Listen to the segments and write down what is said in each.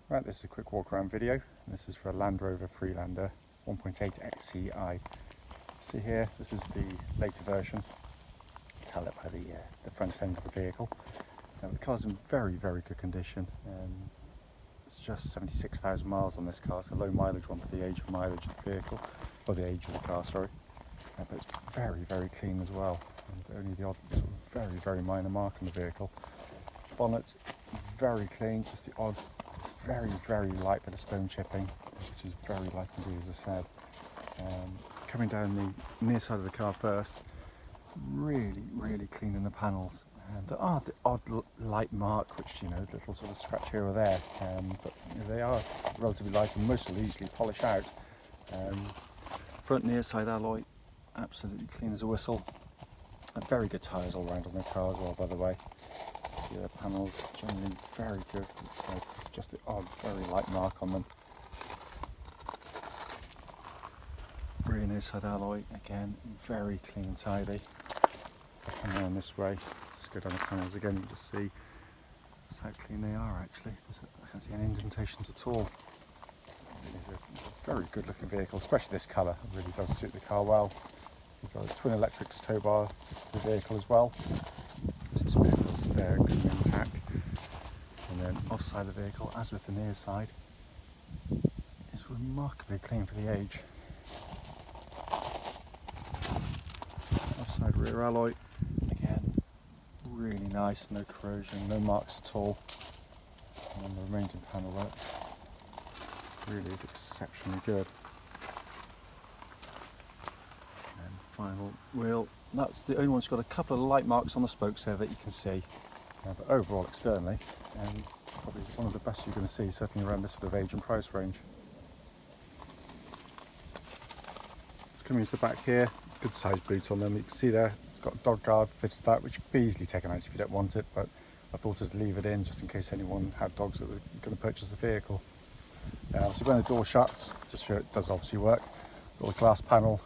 Right, this is a quick walk around video. This is for a Land Rover Freelander 1.8 XCI. See here, this is the later version. Tell it by the front end of the vehicle. Now, the car's in very good condition. It's just 76,000 miles on this car. It's a low mileage one for the age of mileage of the vehicle, or the age of the car, sorry. But it's very clean as well. And only the odd sort of very minor mark on the vehicle. Bonnet, very clean, just the odd very light bit of stone chipping, which is very light indeed, as I said. Coming down the near side of the car first, really clean in the panels. And there are the odd light mark, which, you know, little sort of scratch here or there, but they are relatively light and most will easily polish out. Front near side alloy, absolutely clean as a whistle. And very good tyres all round on the car as well, by the way. See the panels, generally very good. Just the odd, very light mark on them. Rear near side alloy, again, very clean and tidy. Coming around this way, just go down the panels again, you can just see just how clean they are actually. I can't see any indentations at all. It's a very good looking vehicle, especially this colour. It really does suit the car well. We've got a twin electrics tow bar to the vehicle as well. There, good and intact. And then offside the vehicle, as with the near side, is remarkably clean for the age. Offside rear alloy, again, really nice, no corrosion, no marks at all. And the remaining panel work really is exceptionally good. And final wheel. That's the only one that's got a couple of light marks on the spokes there that you can see. But overall, externally, probably one of the best you're going to see, certainly around this sort of age and price range. It's coming into the back here, good sized boots on them. You can see there, it's got a dog guard fitted to that, which can be easily taken out if you don't want it, but I thought I'd leave it in just in case anyone had dogs that were going to purchase the vehicle. Obviously when the door shuts, just so it does obviously work, got the glass panel,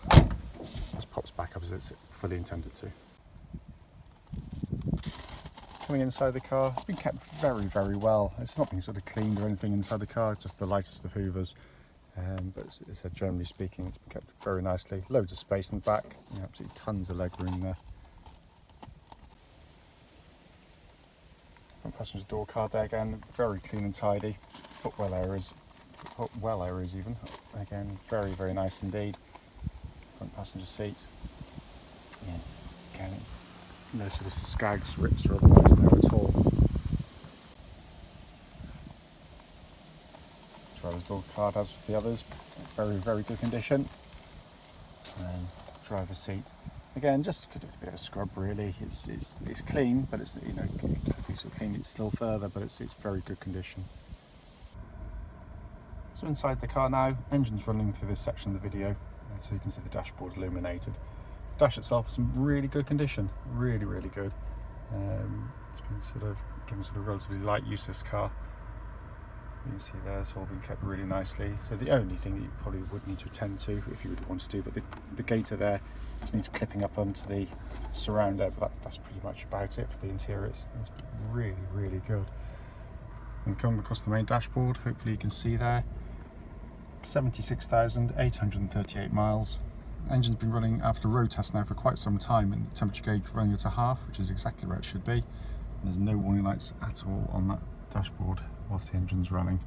just pops back up as it's fully intended to. Coming inside the car, it's been kept very well. It's not been sort of cleaned or anything inside the car, it's just the lightest of hoovers. But it's generally speaking, it's been kept very nicely. Loads of space in the back, absolutely tons of leg room there. Front passenger door card there again, very clean and tidy. Footwell areas even. Again, very nice indeed. Front passenger seat. Yeah, again, no sort of skags, rips or otherwise there at all. Driver's door card as with the others, very good condition. And driver's seat, again, just could have a bit of a scrub really. It's clean, but it's, you know, if you sort of clean it still further, but it's very good condition. So inside the car now, engine's running through this section of the video, so you can see the dashboard illuminated. Dash itself is in really good condition, really good. It's been sort of given sort of relatively light use, this car. You can see there, it's all been kept really nicely. So the only thing that you probably would need to attend to, if you would want to do, but the gator there just needs clipping up onto the surrounder, but that's pretty much about it for the interior. It's really good. And coming across the main dashboard, hopefully you can see there, 76,838 miles. Engine's been running after road test now for quite some time, and the temperature gauge running at a half, which is exactly where it should be. And there's no warning lights at all on that dashboard whilst the engine's running.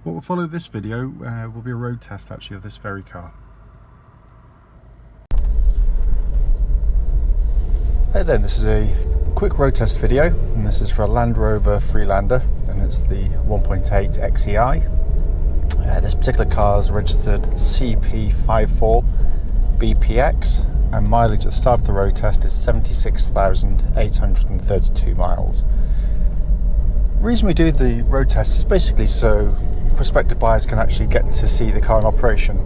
What will follow this video will be a road test actually of this very car. Hey then, this is a quick road test video, and this is for a Land Rover Freelander, and it's the 1.8 XCI. This particular car is registered CP54BPX, and mileage at the start of the road test is 76,832 miles. The reason we do the road test is basically so prospective buyers can actually get to see the car in operation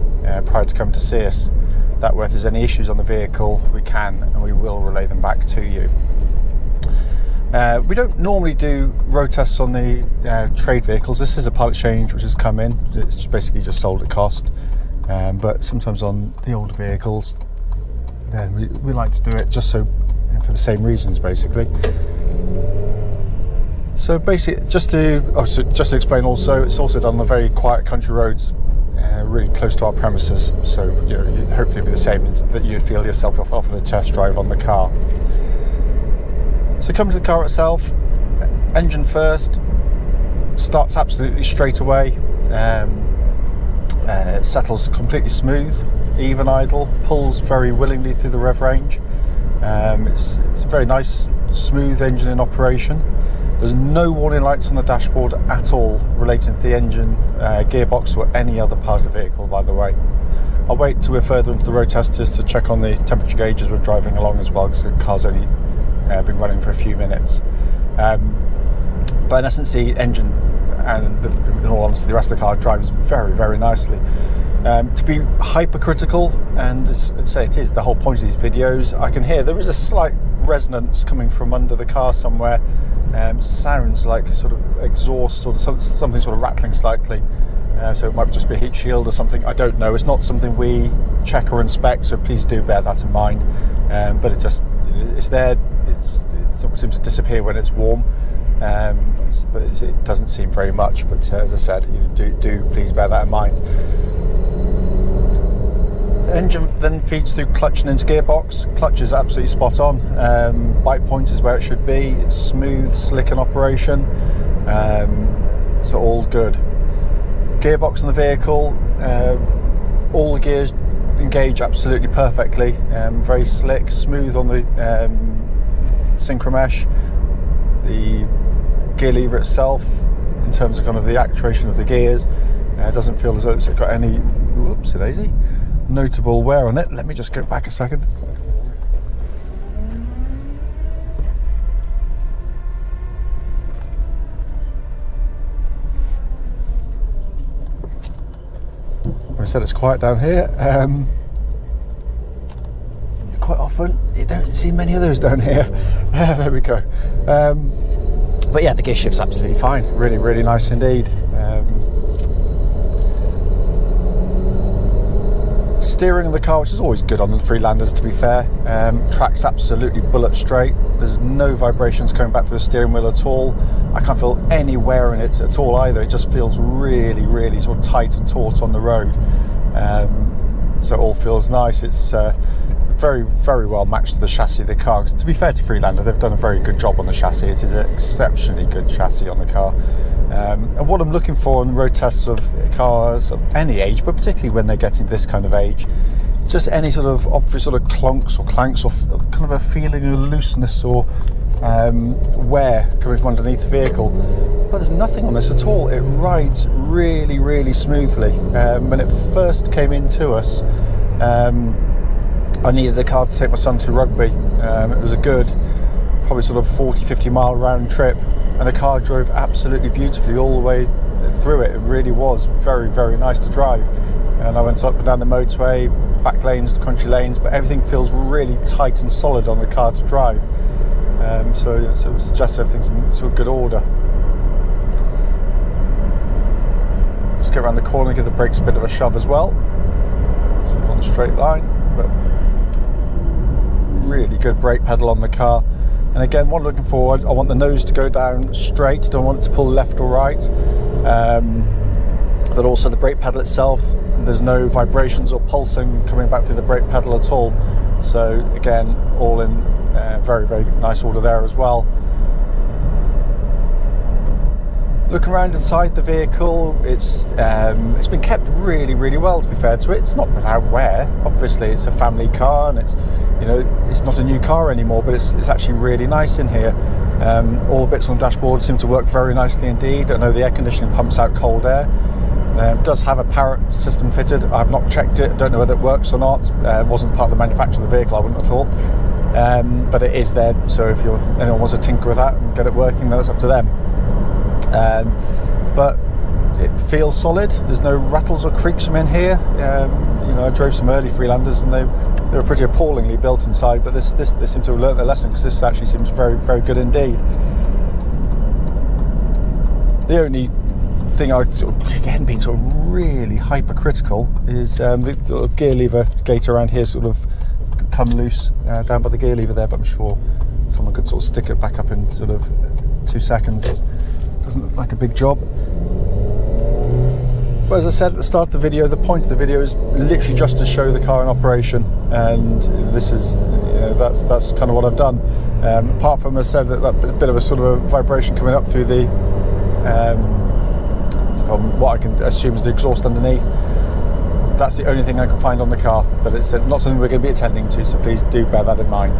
prior to coming to see us. That way, if there's any issues on the vehicle, we can and we will relay them back to you. We don't normally do road tests on the trade vehicles. This is a part exchange which has come in. It's basically just sold at cost. But sometimes on the older vehicles, then we like to do it just so, for the same reasons basically. So basically, just to explain also, it's also done on the very quiet country roads, really close to our premises. So hopefully it'll be the same that you'd feel yourself off a test drive on the car. So come to the car itself, engine first, starts absolutely straight away, settles completely smooth, even idle, pulls very willingly through the rev range. It's a very nice, smooth engine in operation. There's no warning lights on the dashboard at all relating to the engine, gearbox or any other part of the vehicle, by the way. I'll wait till we're further into the road test just to check on the temperature gauge as we're driving along as well, because the car's only been running for a few minutes. But in essence, the engine and in all honesty, the rest of the car drives very, very nicely. To be hypercritical, and say it is the whole point of these videos, I can hear there is a slight resonance coming from under the car somewhere. Sounds like sort of exhaust or something sort of rattling slightly. So it might just be a heat shield or something. I don't know. It's not something we check or inspect, so please do bear that in mind. But it's there. It sort of seems to disappear when it's warm. But it doesn't seem very much. But as I said, do please bear that in mind. Engine then feeds through clutch and into gearbox. Clutch is absolutely spot on. Bite point is where it should be. It's smooth, slick in operation. So all good. Gearbox on the vehicle. All the gears engage absolutely perfectly. Very slick, smooth on the synchro mesh. The gear lever itself, in terms of kind of the actuation of the gears, doesn't feel as though it's got any whoopsie-daisy notable wear on it. Let me just go back a second. I said it's quiet down here. Quite often you don't see many of those down here. There we go. But yeah, the gear shift's absolutely fine. Really, really nice indeed. Steering of the car, which is always good on the Freelanders, to be fair. Track's absolutely bullet straight. There's no vibrations coming back to the steering wheel at all. I can't feel any wear in it at all either. It just feels really, really sort of tight and taut on the road. So it all feels nice. It's very, very well matched to the chassis of the car. To be fair to Freelander, they've done a very good job on the chassis. It is an exceptionally good chassis on the car. And what I'm looking for in road tests of cars of any age, but particularly when they're getting this kind of age, just any sort of obvious sort of clunks or clanks or kind of a feeling of looseness or wear coming from underneath the vehicle. But there's nothing on this at all. It rides really, really smoothly. When it first came into us, I needed a car to take my son to rugby. It was a good, probably sort of 40-50 mile round trip, and the car drove absolutely beautifully all the way through it. It really was very, very nice to drive. And I went up and down the motorway, back lanes, country lanes, but everything feels really tight and solid on the car to drive. So it suggests everything's in sort of good order. Let's get around the corner and give the brakes a bit of a shove as well. So on the straight line, but really good brake pedal on the car. And again, when looking forward, I want the nose to go down straight, don't want it to pull left or right. But also the brake pedal itself, there's no vibrations or pulsing coming back through the brake pedal at all. So again, all in very, very nice order there as well. Looking around inside the vehicle, it's been kept really, really well, to be fair to it. It's not without wear. Obviously, it's a family car, and it's not a new car anymore, but it's actually really nice in here. All the bits on the dashboard seem to work very nicely indeed. I know the air conditioning pumps out cold air. It does have a parrot system fitted. I've not checked it. Don't know whether it works or not. It wasn't part of the manufacture of the vehicle, I wouldn't have thought. But it is there, so if anyone wants to tinker with that and get it working, then it's up to them. But it feels solid. There's no rattles or creaks from in here. I drove some early Freelanders and they were pretty appallingly built inside, but this they seem to have learnt their lesson, because this actually seems very, very good indeed. The only thing I again being sort of really hypercritical is the gear lever gate around here sort of come loose down by the gear lever there, but I'm sure someone could sort of stick it back up and sort of 2 seconds. It doesn't look like a big job. But as I said at the start of the video, the point of the video is literally just to show the car in operation, and this is, that's kind of what I've done. Apart from, as I said, that bit of a sort of a vibration coming up through the, from what I can assume is the exhaust underneath. That's the only thing I can find on the car, but it's not something we're going to be attending to, so please do bear that in mind.